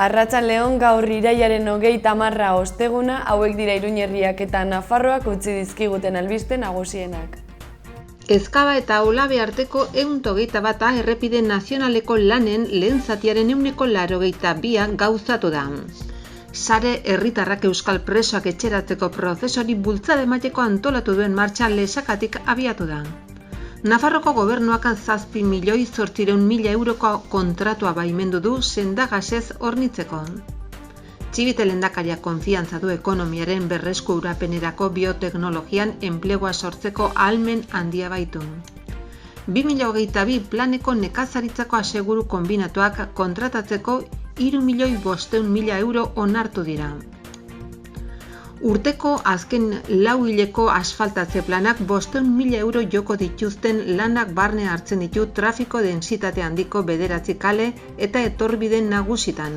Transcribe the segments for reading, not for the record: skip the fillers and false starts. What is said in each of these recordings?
Arratsaldeon gaur irailaren 30 osteguna, hauek dira Iruin herriak eta Nafarroak utzi dizkiguten albiste nagusienak. Ezkaba eta Olabe arteko 121 errepide nazionaleko lanen lehen zatiaren 82 gauzatu da. Sare herritarrak euskal presoak etxeratzeko prozesuari bultzada emateko antolatu duen martxa Lesakatik abiatu da. Nafarroko gobernuak 7.800.000 euroko kontratua baimendu du sendagasez hornitzeko. Txibite lehendakariak konfiantza du ekonomiaren berreskurapenerako bioteknologian enplegua sortzeko ahalmen handia baitu. 2022 planeko nekazaritzako aseguru konbinatuak kontratatzeko 3.500.000 euro onartu dira. Urteko azken 4 hileko asfaltatze planak 500.000 euro joko dituzten lanak barne hartzen ditu trafiko densitate handiko 9 kale eta etorbide nagusitan.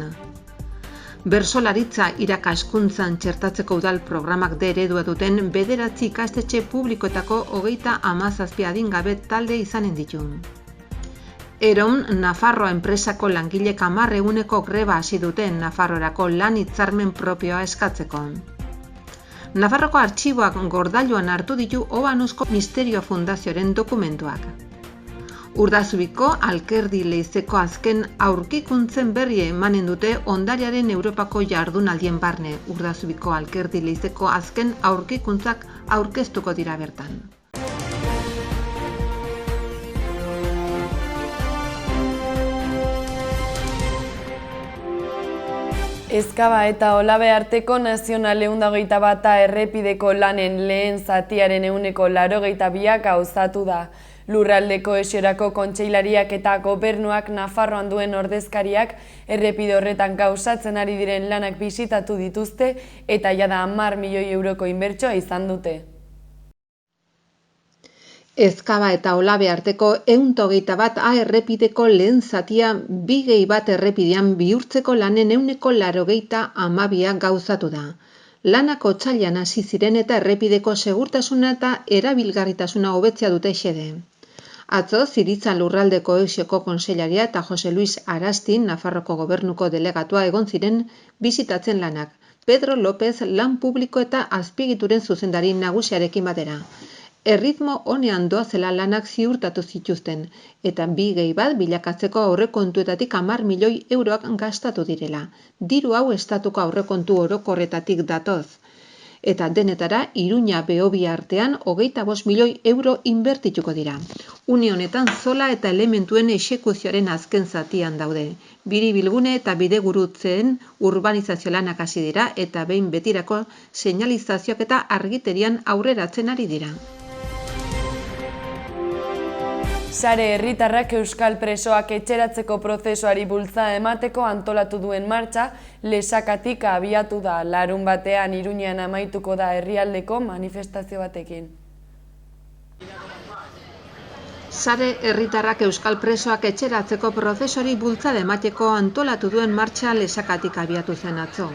Bertsolaritza irakaskuntzan txertatzeko udal programak eredua duten 9 ikastetxe publikoetako 37 adingabe talde izanen ditu. Eron, Nafarroa enpresako langilek 10 eguneko greba hasi duten Nafarroarako lan hitzarmen propioa eskatzeko. Nafarroko artxiboak gordailuan hartu ditu Obanuzko Misterio Fundazioaren dokumentuak. Urdazubiko Alkerdi Leizeko azken aurkikuntzen berri emanen dute Ondarearen Europako jardunaldien barne. Urdazubiko Alkerdi Leizeko azken aurkikuntzak aurkeztuko dira bertan. Ezkaba eta Olabe arteko nazional 121 errepideko lanen lehen zatiaren 82 gauzatu da. Lurraldeko esiorako kontseilariak eta gobernuak Nafarroan duen ordezkariak errepide horretan gauzatzen ari diren lanak bisitatu dituzte eta jada 10 milioi euroko inbertsioa izan dute. Ezkaba eta Olabe arteko 121 errepideko lehen zatia 2+1 errepidean bihurtzeko lanen 182 gauzatu da. Lanak otsailean hasi ziren eta errepideko segurtasuna eta erabilgarritasuna hobetzea dute xede. Atzo, Ziritza lurralde kohesioko kontseilaria eta Jose Luis Arastin, Nafarroko gobernuko delegatua egon ziren bisitatzen lanak. Pedro López lan publiko eta azpiegituren zuzendari nagusiarekin batera. Erritmo honean doazela lanak ziurtatu zituzten, eta 2+1 bilakatzeko aurrekontuetatik 10 milioi euroak gastatu direla. Diru hau estatuko aurrekontu orokorretatik datoz. Eta denetara, Iruña Behobia artean 25 milioi euro inbertituko dira. Une honetan zola eta elementuen exekuzioaren azken zatian daude. Biribilgune eta bidegurutzeen urbanizazio lanak hasi dira eta behin betirako seinalizazioak eta argiterian aurreratzen ari dira. Sare herritarrak euskal presoak etxeratzeko prozesuari bultzada emateko antolatu duen martxa Lesakatik abiatu da. Larunbatean Iruñean amaituko da herrialdeko manifestazio batekin. Sare herritarrak euskal presoak etxeratzeko prozesuari bultzada emateko antolatu duen martxa Lesakatik abiatu zen atzo.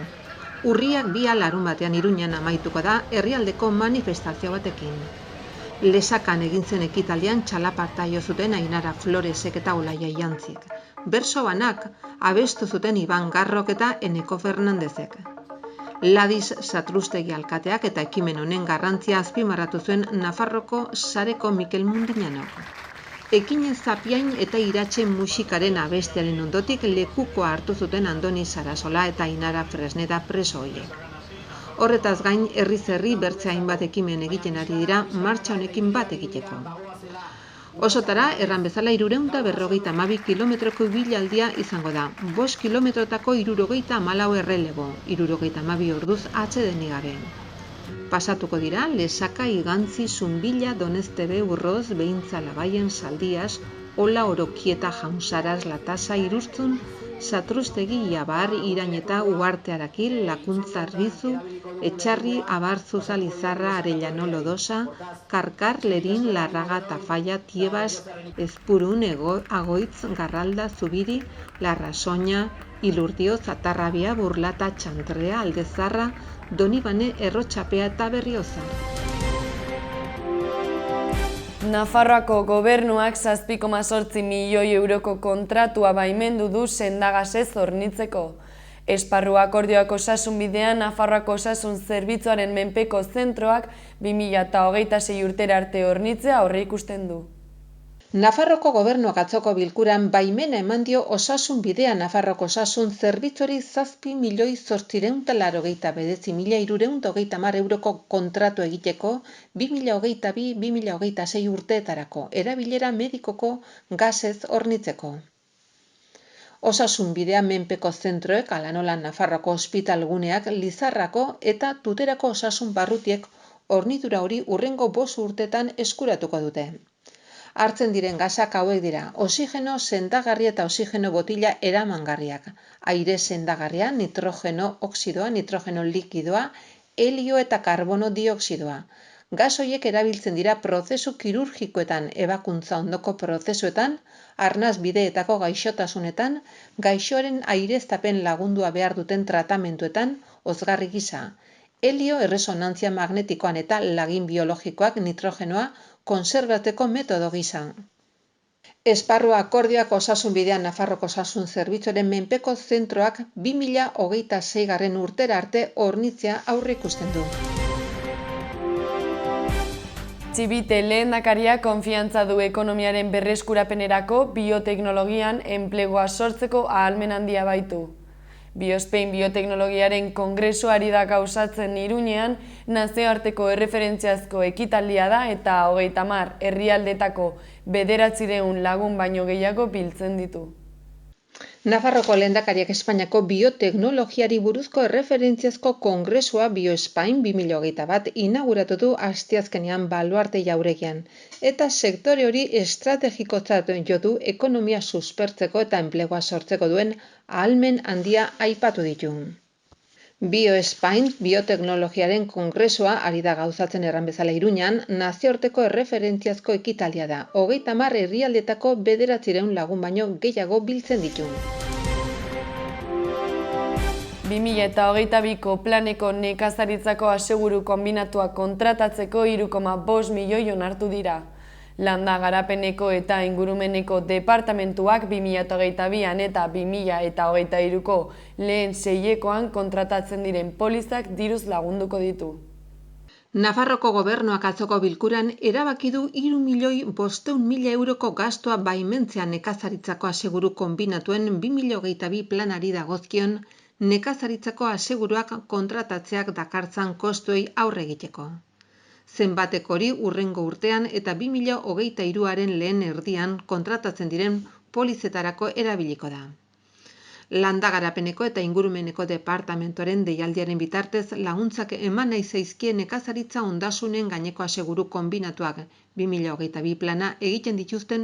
Urriak 2 larunbatean Iruñean amaituko da herrialdeko manifestazio batekin. Lesakan egin zen ekitaldian txalaparta jo zuten Ainara Floresek eta Olaia Jantzik. Berso banak abestu zuten Iban Garrok eta Eneko Fernandezek. Ladiz Satrustegi alkateak eta ekimen honen garrantzia azpimarratu zuen Nafarroko sareko Mikel Mundinanok. Ekinen Zapiain eta Iratxe musikaren abestiaren ondotik lekukoa hartu zuten Andoni Sarasola eta Ainara Fresneda preso horiek. Horretaz gain, herriz herri bertze hainbat ekimen egiten ari dira martxa honekin bat egiteko. Osotara, erran bezala 352 kilometroko ibilaldia izango da, 5 kilometrotako 74 errelebo, 72 orduz atsedenik gabe. Pasatuko dira, Lesaka, Igantzi, Zunbila, Doneztebe, Urroz, Beintza, Labaien, Saldias, Ola, Orokieta, Jaunsaraz, Latasa, Iruztzun, Satrustegi, Iabar, Irañeta, Uarte Arakil, Lakuntza Arbizu, Etxarri, Abarzuza, Lizarra, Arellano, Lodosa, Karkar, Lerin, Larraga, Tafalla, Tiebas, Ezpurun, Agoitz, Garralda, Zubiri, Larrasoña, Ilurdio, Zatarrabia, Burlata, Txantrea, Aldezarra, Donibane, Errotxapea eta Berrioza. Nafarroako gobernuak 7,8 milioi euroko kontratua baimendu du sendagasez hornitzeko. Esparru akordioak osasun bidean Nafarroako osasun zerbitzuaren menpeko zentroak 2026 urtera arte hornitzea aurreikusten du. Nafarroko gobernuak atzoko bilkuran baimena eman dio osasun bidea Nafarroko osasun zerbitzuari 7.889.330 euroko kontratu egiteko 2022-2026 urteetarako erabilera medikoko gasez hornitzeko. Osasun bidea menpeko zentroek hala nola Nafarroko ospitalguneak, Lizarrako eta Tuterako osasun barrutiek hornidura hori hurrengo 5 urtetan eskuratuko dute. Hartzen diren gasak hauek dira: oxigeno sendagarria eta oxigeno botila eramangarriak, aire sendagarria, nitrogeno oxidoa, nitrogeno likidoa, helio eta karbono dioxidoa. Gas horiek erabiltzen dira prozesu kirurgikoetan, ebakuntza ondoko prozesuetan, arnas bideetako gaixotasunetan, gaixoaren aireztapen lagundua behar duten tratamenduetan, hozgarri gisa. Helio erresonantzia magnetikoan eta lagin biologikoak nitrogenoa konserbatzeko metodo gisa. Esparru akordioak osasun bidean Nafarroko osasun zerbitzuaren menpeko zentroak 2026 urtera arte hornitzea aurreikusten du. Txibite lehendakaria konfiantza du ekonomiaren berreskurapenerako bioteknologian enplegua sortzeko ahalmen handia baitu. Biospain bioteknologiaren kongresuari da gauzatzen Iruñean, nazioarteko erreferentziazko ekitaldia da eta 30 herrialdetako 900 lagun baino gehiago biltzen ditu. Nafarroko lehendakariak Espainiako bioteknologiari buruzko erreferentziazko kongresua Biospain 2021 inauguratu du asteazkenean Baluarte jauregian, eta sektore hori estrategikotzat jo du ekonomia suspertzeko eta enplegua sortzeko duen ahalmen handia aipatu ditu. Biospain bioteknologiaren kongresua ari da gauzatzen erran bezala Iruñan, nazioarteko erreferentziazko ekitaldia da. 30 herrialdetako 900 lagun baino gehiago biltzen ditu. 2022ko planeko nekazaritzako aseguru kombinatua kontratatzeko 3,5 milioi onartu dira. Landa garapeneko eta ingurumeneko departamentuak 2022an eta 2023ko lehen seiekoan kontratatzen diren polizak diruz lagunduko ditu. Nafarroko gobernuak atzoko bilkuran erabaki du 3.500.000 euroko gastua baimentzea nekazaritzako aseguru konbinatuen 2022 planari dagozkion nekazaritzako aseguruak kontratatzeak dakartzan kostuei aurre egiteko. Zenbatek hori hurrengo urtean eta 2023aren lehen erdian kontratatzen diren polizetarako erabiliko da. Landa garapeneko eta ingurumeneko departamentuaren deialdiaren bitartez laguntzak eman nahi zaizkie nekazaritza ondasunen gaineko aseguru konbinatuak 2022 plana egiten dituzten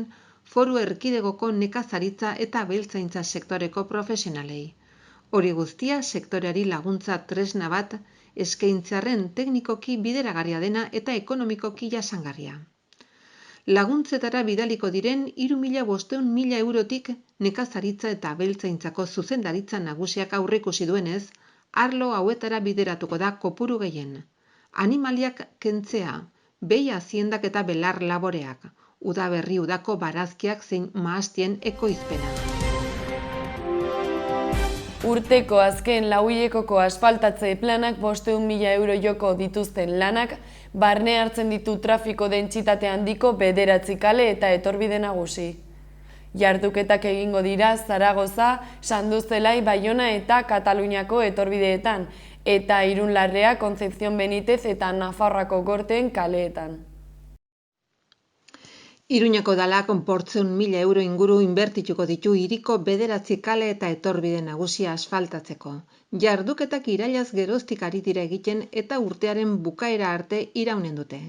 foru erkidegoko nekazaritza eta abeltzaintza sektoreko profesionalei. Hori guztia sektoreari laguntza tresna bat eskaintzearren teknikoki bideragarria dena eta ekonomikoki jasangarria. Laguntzetara bidaliko diren 3.500.000 eurotik nekazaritza eta abeltzaintzako zuzendaritza nagusiak aurreikusi duenez, arlo hauetara bideratuko da kopuru gehien. Animaliak kentzea, behi haziendak eta belar laboreak, udaberri udako barazkiak zein mahastien ekoizpena. Urteko azken lauhilekoko asfaltatze planak 500.000 euro joko dituzten lanak barne hartzen ditu trafiko dentsitate handiko 9 kale eta etorbide nagusi. Jarduketak egingo dira Zaragoza, Sanduzelai, Baiona eta Kataluniako etorbideetan, eta Irunlarrea, Concepción Benítez eta Nafarroako Gorteen kaleetan. Iruñeko udalak 500.000 euro inguru inbertituko ditu hiriko 9 kale eta etorbide nagusia asfaltatzeko. Jarduketak irailaz geroztik ari dira egiten eta urtearen bukaera arte iraunen dute.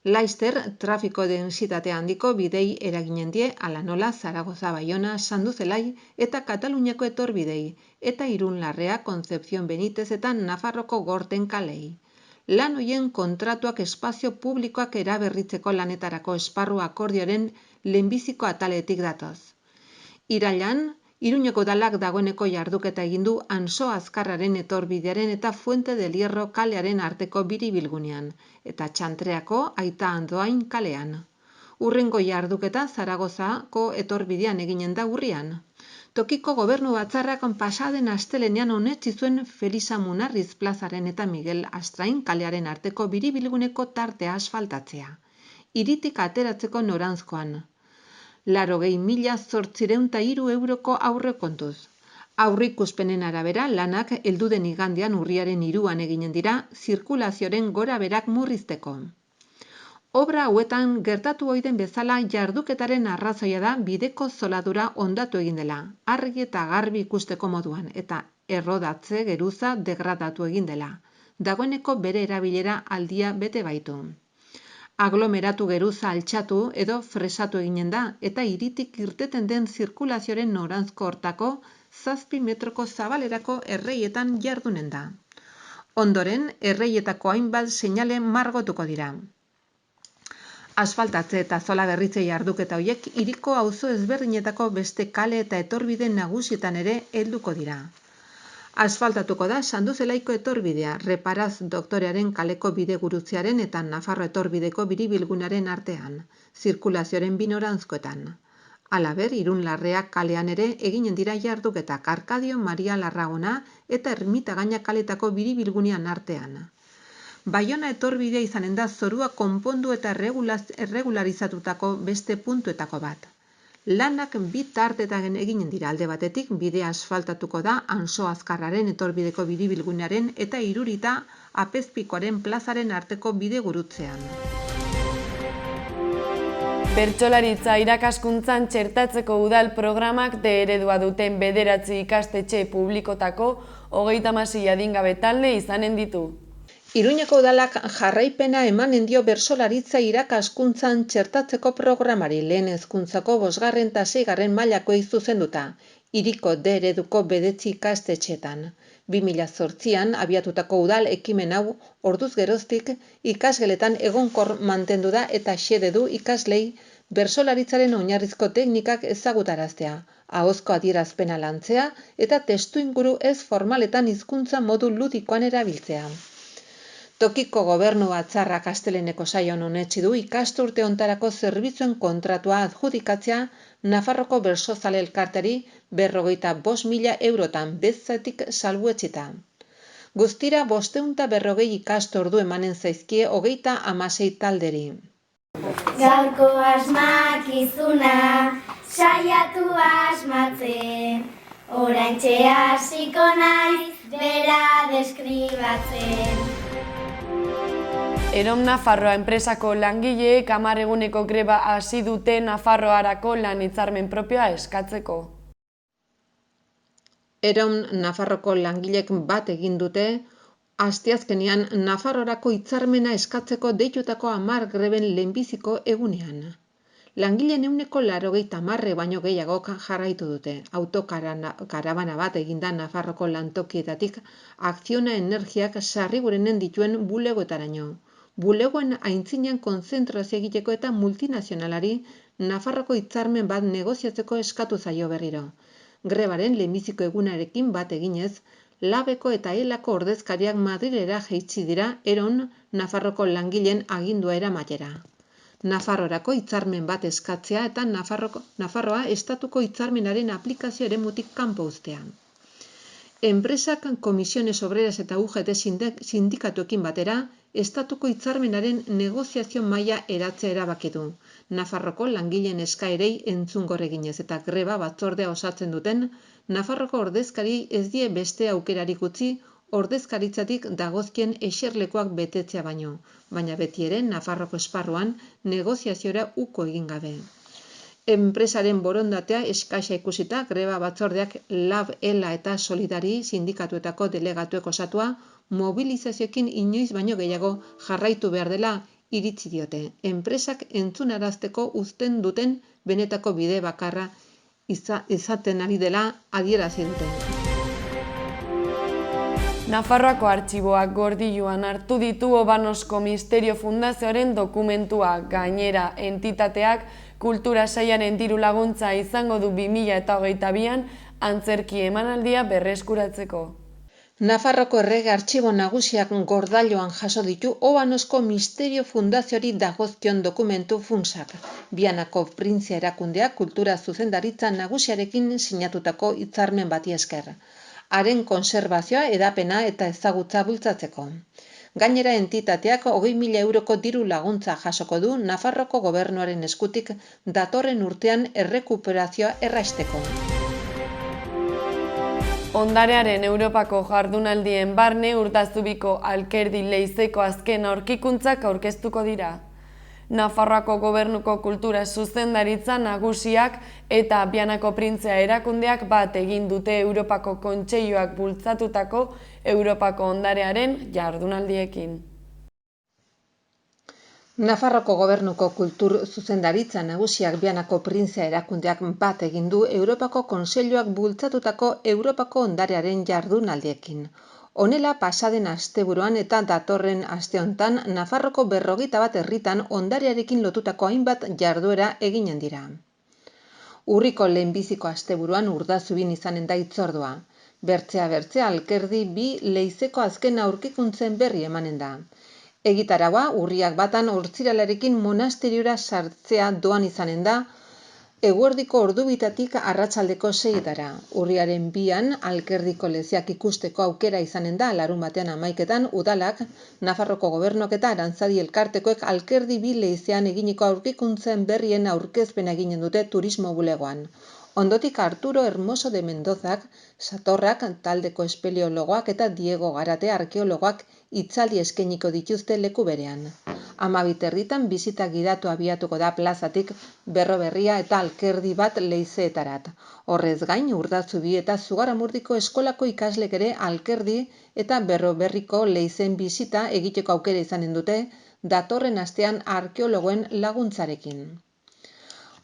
Laster, trafiko densitate handiko bidei eraginen die hala nola Zaragoza, Baiona, Sanduzelai eta Kataluniako etorbidei, eta Irunlarrea, Concepción Benítez eta Nafarroko Gorteen kalei. Lan hoien kontratuak espazio publikoak eraberritzeko lanetarako esparru akordioaren lehenbiziko ataletik datoz. Irailan, Iruñeko udalak dagoeneko jarduketa egin du Anso Azkarraren etorbidearen eta Fuente del Hierro kalearen arteko biribilgunean, eta Txantreako Aita Andoain kalean. Hurrengo jarduketa Zaragozako etorbidean eginen da urrian. Tokiko gobernu batzarrak pasaden astelehenean onetsi zuen Felisa Munarriz plazaren eta Miguel Astrain kalearen arteko biribilguneko tartea asfaltatzea. Hiritik ateratzeko noranzkoan. 80.803 euroko aurrekontuz. Aurreikuspenen arabera lanak heldu den igandean urriaren 3an eginen dira zirkulazioaren gorabeherak murrizteko. Obra hauetan gertatu ohi den bezala jarduketaren arrazoia da bideko zoladura hondatu egin dela, argi eta garbi ikusteko moduan, eta errodatze geruza degradatu egin dela. Dagoeneko bere erabilera aldia bete baitu. Aglomeratu geruza altxatu edo fresatu eginen da, eta hiritik irteten den zirkulazioaren noranzko hortako 7 metroko zabalerako erreietan jardunen da. Ondoren, erreietako hainbat seinale margotuko dira. Asfaltatze eta zola berritze jarduketa horiek hiriko auzo ezberdinetako beste kale eta etorbide nagusietan ere helduko dira. Asfaltatuko da Sanduzelaiko etorbidea, Reparaz doktorearen kaleko bidegurutzearen eta Nafarro etorbideko biribilgunaren artean, zirkulazioaren binoranzkoetan. Halaber, Irun Larrea kalean ere eginen dira jarduketak Arkadio Maria Larragona eta Ermitagaina kaletako biribilgunean artean. Baiona etorbidea izanen da zorua konpondu eta erregularizatutako beste puntuetako bat. Lanak bi tartetan eginen dira alde batetik, bidea asfaltatuko da Anso Azkarraren etorbideko biribilgunearen eta Irurita Apezpikoaren plazaren arteko bidegurutzean. Bertsolaritza irakaskuntzan txertatzeko udal programak D eredua duten 9 ikastetxe publikotako 36 adingabe talde izanen ditu. Iruñeko udalak jarraipena emanen dio bertsolaritza irakaskuntzan txertatzeko programari lehen hezkuntzako 5. eta 6. mailakoei zuzenduta, hiriko D ereduko 9 ikastetxeetan. 2008an abiatutako udal ekimen hau orduz geroztik ikasgeletan egonkor mantendu da eta xede du ikaslei bertsolaritzaren oinarrizko teknikak ezagutaraztea, ahozko adierazpena lantzea eta testuinguru ez formaletan hizkuntza modu ludikoan erabiltzea. Tokiko gobernu batzarrak asteleheneko saioan onetsi du ikasturte hontarako zerbitzuen kontratua adjudikatzea Nafarroko Bertsozale Elkarteari 55.000 eurotan bezatik salbuetsita. Guztira 540 ikastordu emanen zaizkie 36 talderi. Gaurko asmakizuna saiatu asmatzen, oraintxe hasiko naiz bera deskribatzen. Erom Nafarroa enpresako langileek 10 eguneko greba hasi dute Nafarroarako lan hitzarmen propioa eskatzeko. Erom Nafarroko langileek bat egin dute, asteazkenean Nafarroarako hitzarmena eskatzeko deitutako 10 greben lehenbiziko egunean. Langileen 80 baino gehiagok jarraitu dute. Autokarabana bat eginda Nafarroko lantokietatik Akziona Energiak Sarrigurenen dituen bulegoetaraino. Bulegoen aintzinean konzentrazio egiteko eta multinazionalari Nafarroko hitzarmen bat negoziatzeko eskatu zaio berriro. Grebaren lehenbiziko egunarekin bat eginez, Labeko eta Elako ordezkariak Madrilera jaitsi dira Eron Nafarroko langileen agindua eramatera. Nafarroarako hitzarmen bat eskatzea eta Nafarroa estatuko hitzarmenaren aplikazio eremutik kanpo uztea. Enpresak Komisiones Obreras eta UGT sindikatuekin batera, estatuko hitzarmenaren negoziazio maila eratzea erabaki du. Nafarroko langileen eskaerei entzungor eginez eta greba batzordea osatzen duten, Nafarroko ordezkari ez die beste aukerarik utzi ordezkaritzatik dagozkien eserlekuak betetzea baino, baina beti ere Nafarroko esparruan negoziaziora uko egin gabe. Enpresaren borondatea eskasa ikusita, greba batzordeak Lab, Ela eta Solidari sindikatuetako delegatuek osatua mobilizazioekin inoiz baino gehiago jarraitu behar dela iritzi diote. Enpresak entzunarazteko uzten duten benetako bide bakarra izaten ari dela adierazi dute. Nafarroako artxiboak Gordilloan hartu ditu Obanosko Misterio Fundazioaren dokumentua, gainera entitateak kultura sailaren diru laguntza izango du 2022an antzerki emanaldia berreskuratzeko. Nafarroko Errege Artxibo Nagusiak gordailuan jaso ditu Obanozko Misterio Fundazioari dagozkion dokumentu funtsak. Vianako Printzia erakundeak kultura zuzendaritza nagusiarekin sinatutako hitzarmen bati esker. Haren konserbazioa, hedapena eta ezagutza bultzatzeko. Gainera entitateak 20.000 euroko diru laguntza jasoko du Nafarroko gobernuaren eskutik datorren urtean errekuperazioa erraisteko. Ondarearen Europako jardunaldien barne Urtazubiko Alkerdi Leizeko azken aurkikuntzak aurkeztuko dira. Nafarroako gobernuko kultura zuzendaritza nagusiak eta Vianako Printzia erakundeak bat egin dute Europako Kontseiluak bultzatutako Europako ondarearen jardunaldiekin. Nafarroko gobernuko kultur zuzendaritza nagusiak Vianako Printzia erakundeak bat egin du Europako Kontseiluak bultzatutako Europako ondarearen jardunaldiekin. Honela pasaden asteburuan eta datorren aste hontan Nafarroko 41 herritan ondarearekin lotutako hainbat jarduera eginen dira. Urriko lehenbiziko asteburuan Urdazubin izanen da hitzordua. Bertzea Alkerdi 2 Leizeko azken aurkikuntzen berri emanen da. Egitaraua urriak 1 Ortziralarekin monasteriora sartzea doan izanen da, eguerdiko ordubitatik arratsaldeko 6etara. Urriaren 2 Alkerdiko leziak ikusteko aukera izanen da, larunbatean 11etan udalak, Nafarroko gobernuak eta Arantzadi elkartekoek Alkerdi 2 leizean eginiko aurkikuntzen berrien aurkezpena eginen dute turismo bulegoan. Ondotik Arturo Hermoso de Mendozak, Satorrak, taldeko espeleologoak eta Diego Garate arkeologoak hitzaldi eskainiko dituzte leku berean. 12 herritan bisita gidatu abiatuko da plazatik Berroberria eta Alkerdi 1 leizeetarat. Horrez gain, Urdazubi eta Zugarramurdiko eskolako ikaslek ere Alkerdi eta Berroberriko leizen bisita egiteko aukera izanen dute datorren astean arkeologoen laguntzarekin.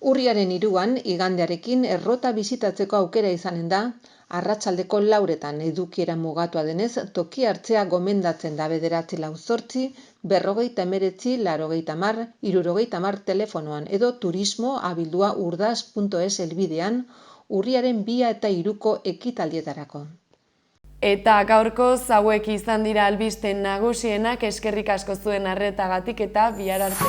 Urriaren 3 igandearekin errota bisitatzeko aukera izanen da, arratsaldeko 4etan edukiera mugatua denez, toki hartzea gomendatzen da 948 49 80 70 telefonoan edo turismo@urdaz.es helbidean urriaren 2 eta 3ko ekitaldietarako. Eta gaurkoz hauek izan dira albiste nagusienak, eskerrik asko zuen arretagatik eta bihar arte.